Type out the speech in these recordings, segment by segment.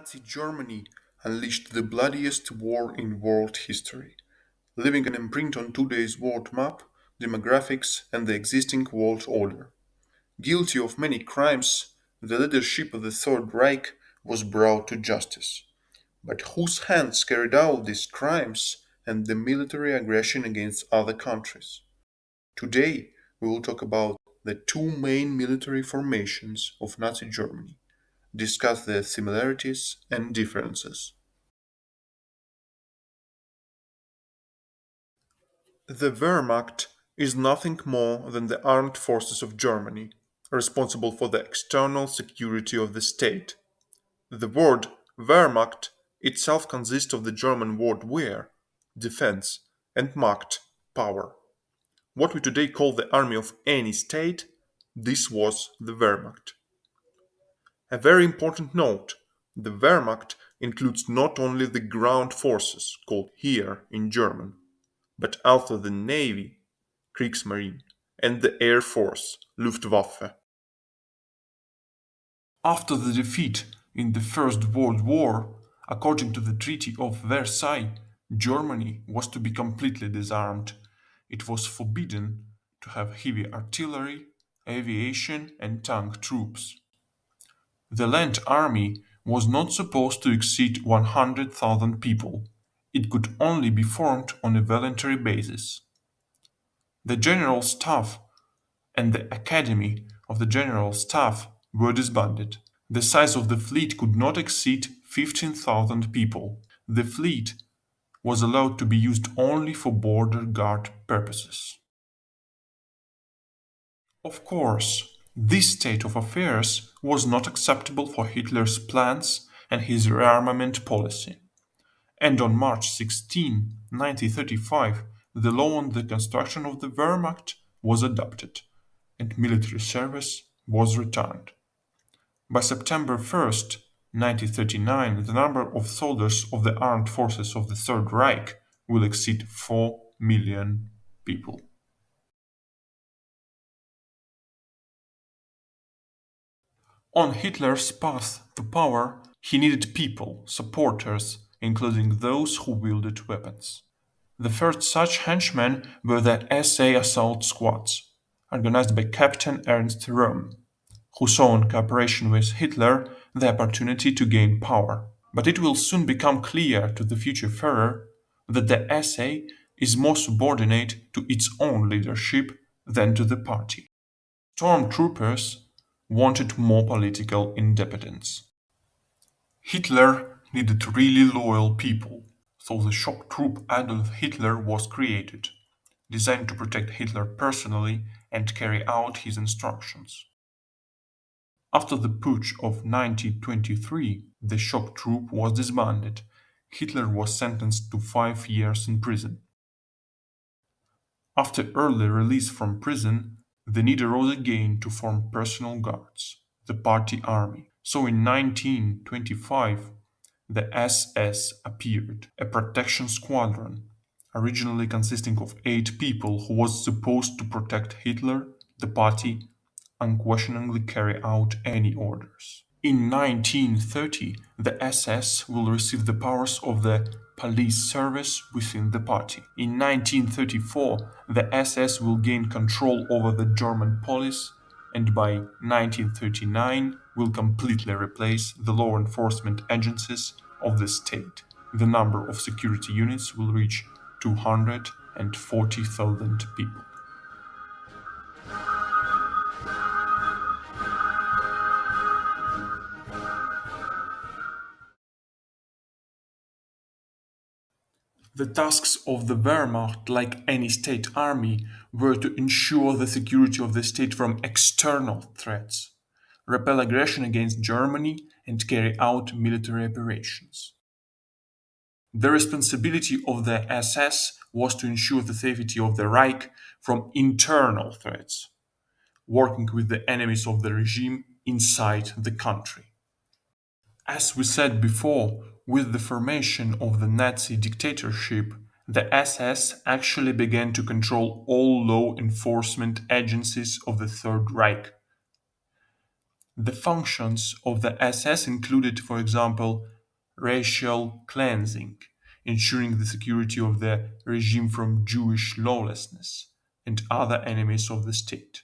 Nazi Germany unleashed the bloodiest war in world history, leaving an imprint on today's world map, demographics, and the existing world order. Guilty of many crimes, the leadership of the Third Reich was brought to justice. But whose hands carried out these crimes and the military aggression against other countries? Today, we will talk about the two main military formations of Nazi Germany, discuss their similarities and differences. The Wehrmacht is nothing more than the armed forces of Germany, responsible for the external security of the state. The word Wehrmacht itself consists of the German word Wehr, defense, and Macht, power. What we today call the army of any state, this was the Wehrmacht. A very important note, the Wehrmacht includes not only the ground forces, called Heer in German, but also the Navy, Kriegsmarine, and the Air Force, Luftwaffe. After the defeat in the First World War, according to the Treaty of Versailles, Germany was to be completely disarmed. It was forbidden to have heavy artillery, aviation, and tank troops. The land army was not supposed to exceed 100,000 people. It could only be formed on a voluntary basis. The General Staff and the Academy of the General Staff were disbanded. The size of the fleet could not exceed 15,000 people. The fleet was allowed to be used only for border guard purposes. Of course, this state of affairs was not acceptable for Hitler's plans and his rearmament policy. And on March 16, 1935, the law on the construction of the Wehrmacht was adopted, and military service was returned. By September 1st, 1939, the number of soldiers of the armed forces of the Third Reich will exceed 4 million people. On Hitler's path to power, he needed people, supporters, including those who wielded weapons. The first such henchmen were the SA assault squads, organized by Captain Ernst Röhm, who saw in cooperation with Hitler the opportunity to gain power. But it will soon become clear to the future Führer that the SA is more subordinate to its own leadership than to the party. Stormtroopers wanted more political independence. Hitler needed really loyal people, so the shock troop Adolf Hitler was created, designed to protect Hitler personally and carry out his instructions. After the putsch of 1923, the shock troop was disbanded. Hitler was sentenced to 5 years in prison. After early release from prison, the need arose again to form personal guards, the party army. So in 1925, the SS appeared, a protection squadron, originally consisting of 8 people who was supposed to protect Hitler, the party, unquestioningly carry out any orders. In 1930, the SS will receive the powers of the police service within the party. In 1934, the SS will gain control over the German police, and by 1939 will completely replace the law enforcement agencies of the state. The number of security units will reach 240,000 people. The tasks of the Wehrmacht, like any state army, were to ensure the security of the state from external threats, repel aggression against Germany, and carry out military operations. The responsibility of the SS was to ensure the safety of the Reich from internal threats, working with the enemies of the regime inside the country. As we said before, with the formation of the Nazi dictatorship, the SS actually began to control all law enforcement agencies of the Third Reich. The functions of the SS included, for example, racial cleansing, ensuring the security of the regime from Jewish lawlessness and other enemies of the state,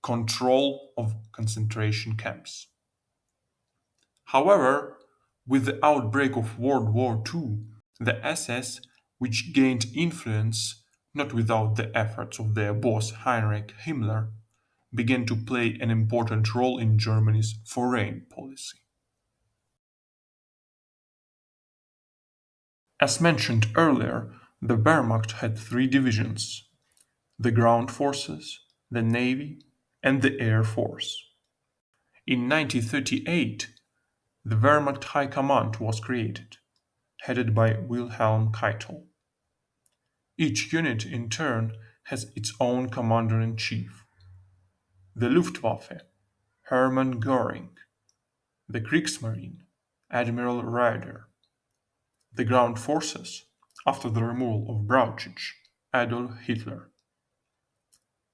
control of concentration camps. However, with the outbreak of World War II, the SS, which gained influence not without the efforts of their boss Heinrich Himmler, began to play an important role in Germany's foreign policy. As mentioned earlier, the Wehrmacht had three divisions: the ground forces, the navy, and the air force. In 1938, the Wehrmacht High Command was created, headed by Wilhelm Keitel. Each unit, in turn, has its own commander in chief: the Luftwaffe, Hermann Göring; the Kriegsmarine, Admiral Raeder; the ground forces, after the removal of Brauchitsch, Adolf Hitler.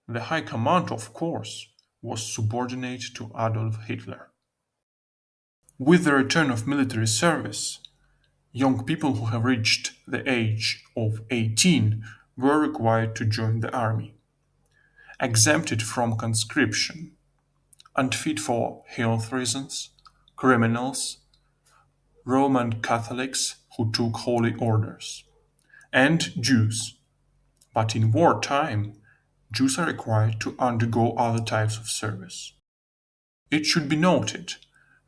The High Command, of course, was subordinate to Adolf Hitler. With the return of military service, young people who have reached the age of 18 were required to join the army, exempted from conscription, unfit for health reasons, criminals, Roman Catholics who took holy orders, and Jews. But in wartime, Jews are required to undergo other types of service. It should be noted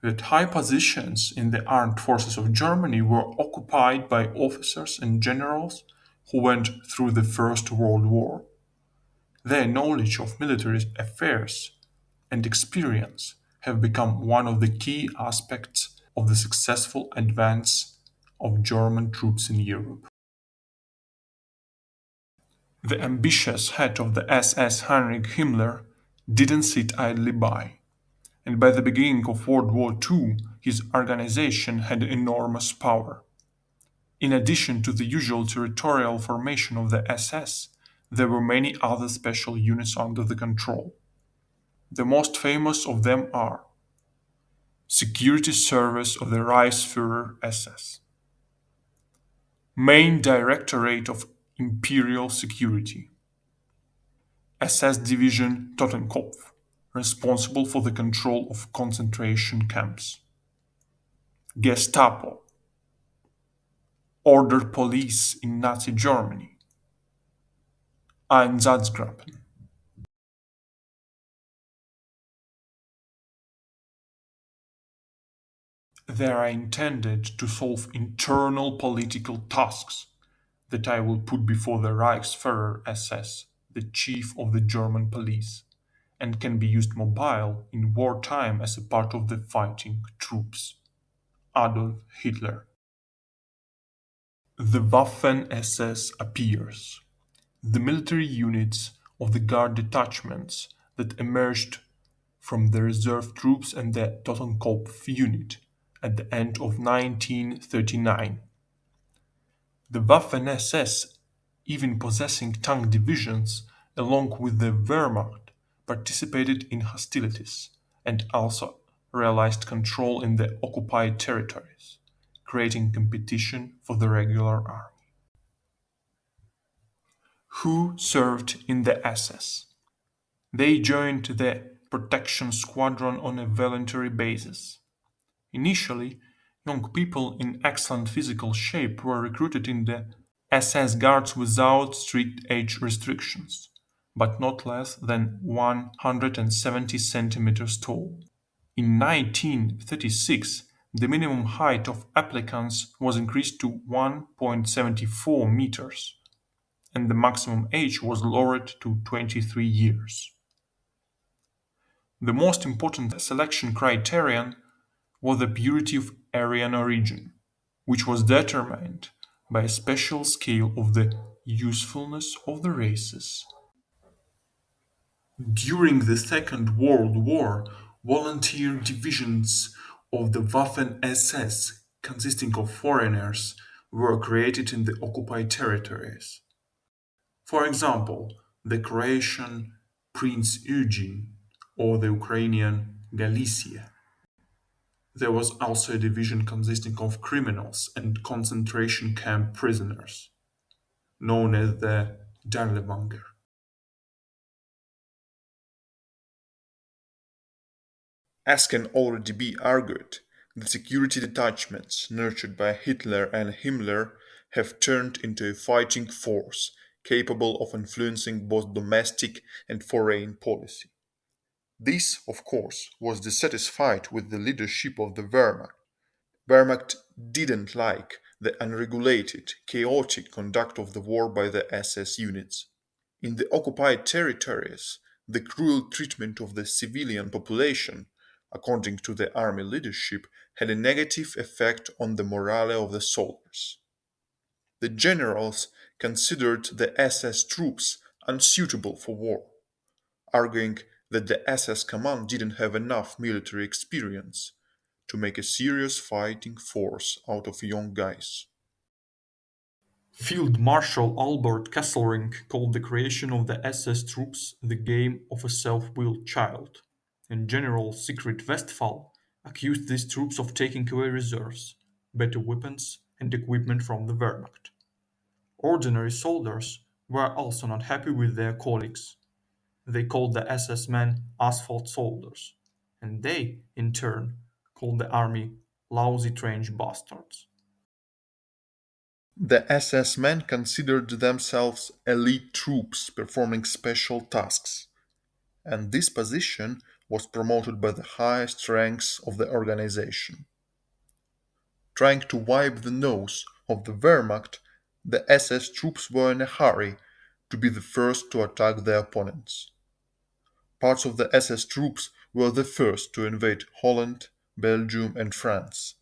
that high positions in the armed forces of Germany were occupied by officers and generals who went through the First World War. Their knowledge of military affairs and experience have become one of the key aspects of the successful advance of German troops in Europe. The ambitious head of the SS, Heinrich Himmler, didn't sit idly by, and by the beginning of World War II, his organization had enormous power. In addition to the usual territorial formation of the SS, there were many other special units under the control. The most famous of them are Security Service of the Reichsführer SS, Main Directorate of Imperial Security, SS Division Totenkopf, responsible for the control of concentration camps, Gestapo, ordered police in Nazi Germany, Einsatzgruppen. They are intended to solve internal political tasks that I will put before the Reichsführer SS, the chief of the German police, and can be used mobile in wartime as a part of the fighting troops. Adolf Hitler. The Waffen SS appears. The military units of the Guard detachments that emerged from the reserve troops and the Totenkopf unit at the end of 1939. The Waffen SS, even possessing tank divisions along with the Wehrmacht, participated in hostilities and also realized control in the occupied territories, creating competition for the regular army. Who served in the SS? They joined the protection squadron on a voluntary basis. Initially, young people in excellent physical shape were recruited in the SS Guards without strict age restrictions, but not less than 170 centimeters tall. In 1936, the minimum height of applicants was increased to 1.74 meters, and the maximum age was lowered to 23 years. The most important selection criterion was the purity of Aryan origin, which was determined by a special scale of the usefulness of the races. During the Second World War, volunteer divisions of the Waffen SS, consisting of foreigners, were created in the occupied territories. For example, the Croatian Prince Eugene or the Ukrainian Galicia. There was also a division consisting of criminals and concentration camp prisoners, known as the Darlewanger. As can already be argued, the security detachments nurtured by Hitler and Himmler have turned into a fighting force capable of influencing both domestic and foreign policy. This, of course, was dissatisfied with the leadership of the Wehrmacht. Wehrmacht didn't like the unregulated, chaotic conduct of the war by the SS units. In the occupied territories, the cruel treatment of the civilian population, according to the army leadership, had a negative effect on the morale of the soldiers. The generals considered the SS troops unsuitable for war, arguing that the SS command didn't have enough military experience to make a serious fighting force out of young guys. Field Marshal Albert Kesselring called the creation of the SS troops the game of a self-willed child, and General Siegfried Westphal accused these troops of taking away reserves, better weapons, and equipment from the Wehrmacht. Ordinary soldiers were also not happy with their colleagues. They called the SS men asphalt soldiers, and they, in turn, called the army lousy trained bastards. The SS men considered themselves elite troops performing special tasks, and this position was promoted by the highest ranks of the organization. Trying to wipe the nose of the Wehrmacht, the SS troops were in a hurry to be the first to attack their opponents. Parts of the SS troops were the first to invade Holland, Belgium, and France,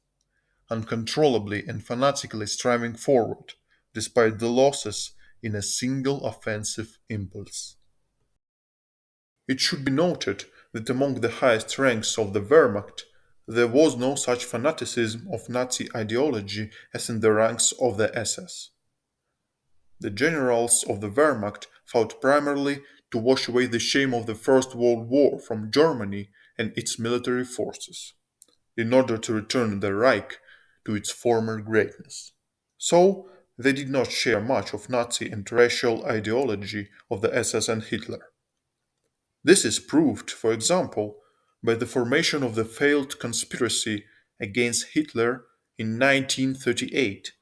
uncontrollably and fanatically striving forward, despite the losses in a single offensive impulse. It should be noted that among the highest ranks of the Wehrmacht, there was no such fanaticism of Nazi ideology as in the ranks of the SS. The generals of the Wehrmacht fought primarily to wash away the shame of the First World War from Germany and its military forces, in order to return the Reich to its former greatness. So, they did not share much of Nazi and racial ideology of the SS and Hitler. This is proved, for example, by the formation of the failed conspiracy against Hitler in 1938,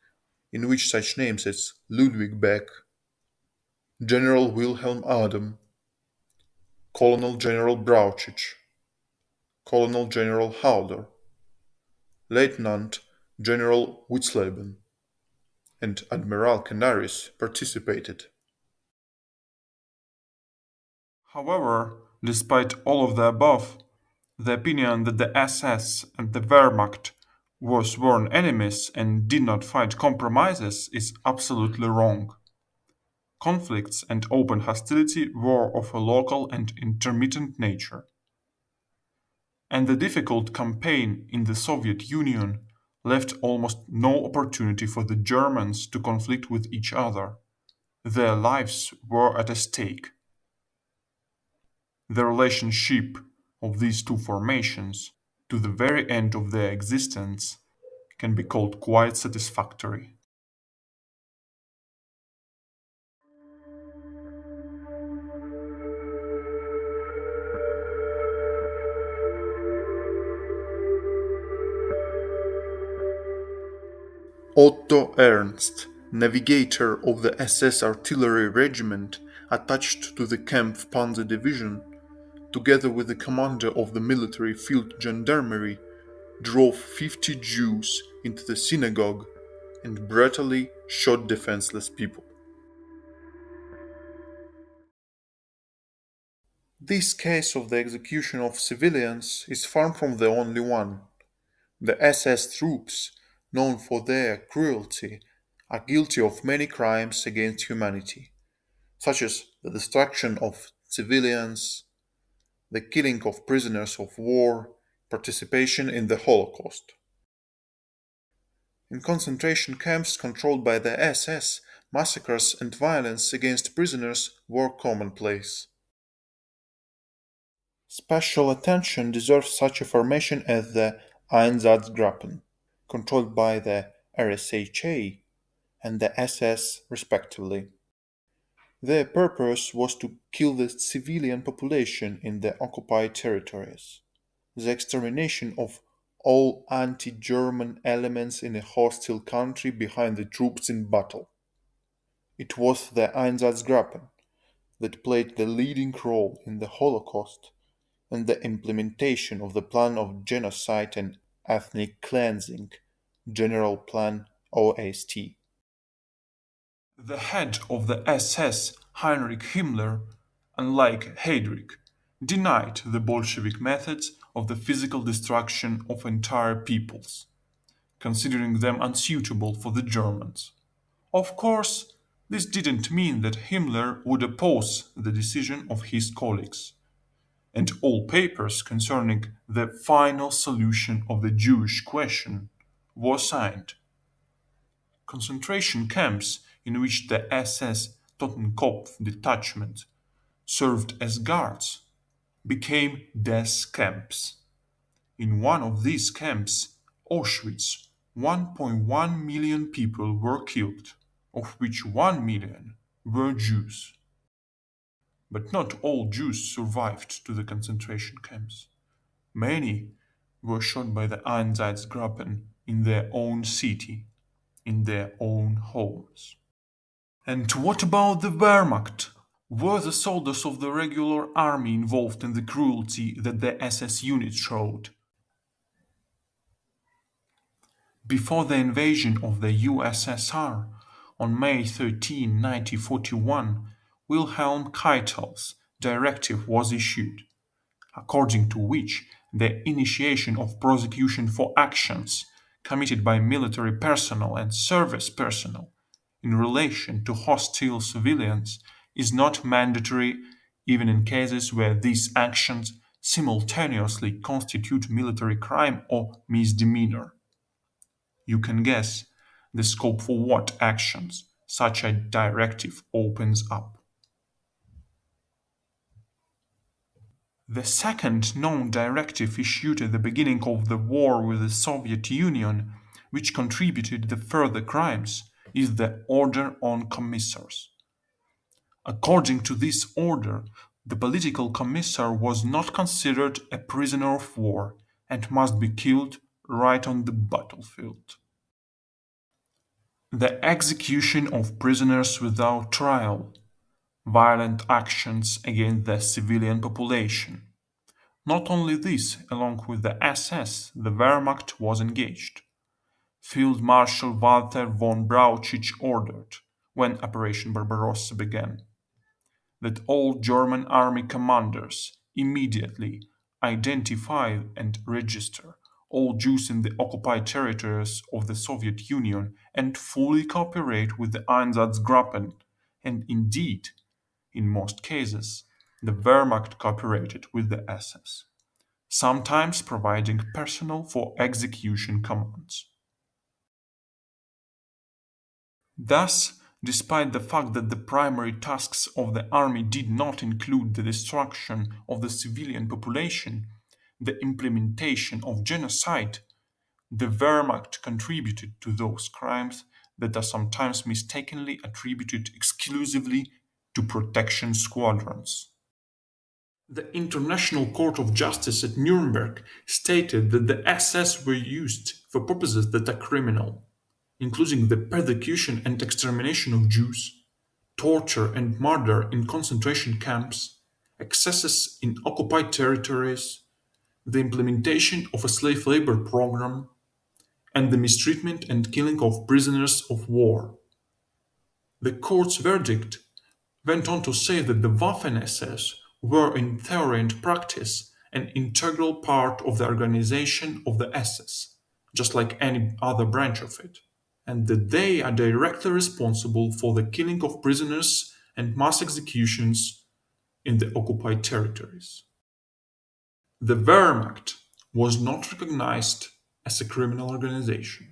in which such names as Ludwig Beck, General Wilhelm Adam, Colonel General Brauchitsch, Colonel General Halder, Lieutenant General Witzleben, and Admiral Canaris participated. However, despite all of the above, the opinion that the SS and the Wehrmacht were sworn enemies and did not fight compromises is absolutely wrong. Conflicts and open hostility were of a local and intermittent nature. And the difficult campaign in the Soviet Union left almost no opportunity for the Germans to conflict with each other. Their lives were at stake. The relationship of these two formations, to the very end of their existence, can be called quite satisfactory. Otto Ernst, navigator of the SS artillery regiment attached to the Kampf Panzer Division, together with the commander of the military field gendarmerie, drove 50 Jews into the synagogue and brutally shot defenseless people. This case of the execution of civilians is far from the only one. The SS troops, known for their cruelty, are guilty of many crimes against humanity, such as the destruction of civilians, the killing of prisoners of war, participation in the Holocaust. In concentration camps controlled by the SS, massacres and violence against prisoners were commonplace. Special attention deserves such a formation as the Einsatzgruppen, controlled by the RSHA and the SS respectively. Their purpose was to kill the civilian population in the occupied territories, the extermination of all anti-German elements in a hostile country behind the troops in battle. It was the Einsatzgruppen that played the leading role in the Holocaust and the implementation of the plan of genocide and ethnic cleansing, General Plan OST. The head of the SS, Heinrich Himmler, unlike Heydrich, denied the Bolshevik methods of the physical destruction of entire peoples, considering them unsuitable for the Germans. Of course, this didn't mean that Himmler would oppose the decision of his colleagues, and all papers concerning the final solution of the Jewish question were signed. Concentration camps in which the SS Totenkopf detachment served as guards became death camps. In one of these camps, Auschwitz, 1.1 million people were killed, of which 1 million were Jews. But not all Jews survived to the concentration camps. Many were shot by the Einsatzgruppen in their own city, in their own homes. And what about the Wehrmacht? Were the soldiers of the regular army involved in the cruelty that the SS unit showed? Before the invasion of the USSR on May 13, 1941, Wilhelm Keitel's directive was issued, according to which the initiation of prosecution for actions committed by military personnel and service personnel in relation to hostile civilians is not mandatory even in cases where these actions simultaneously constitute military crime or misdemeanor. You can guess the scope for what actions such a directive opens up. The second known directive issued at the beginning of the war with the Soviet Union, which contributed to further crimes, is the Order on Commissars. According to this order, the political commissar was not considered a prisoner of war and must be killed right on the battlefield. The execution of prisoners without trial, violent actions against the civilian population. Not only this, along with the SS, the Wehrmacht was engaged. Field Marshal Walter von Brauchitsch ordered, when Operation Barbarossa began, that all German army commanders immediately identify and register all Jews in the occupied territories of the Soviet Union and fully cooperate with the Einsatzgruppen, and indeed, in most cases, the Wehrmacht cooperated with the SS, sometimes providing personnel for execution commands. Thus, despite the fact that the primary tasks of the army did not include the destruction of the civilian population, the implementation of genocide, the Wehrmacht contributed to those crimes that are sometimes mistakenly attributed exclusively to protection squadrons. The International Court of Justice at Nuremberg stated that the SS were used for purposes that are criminal, including the persecution and extermination of Jews, torture and murder in concentration camps, excesses in occupied territories, the implementation of a slave labor program, and the mistreatment and killing of prisoners of war. The court's verdict went on to say that the Waffen SS were in theory and practice an integral part of the organization of the SS, just like any other branch of it, and that they are directly responsible for the killing of prisoners and mass executions in the occupied territories. The Wehrmacht was not recognized as a criminal organization.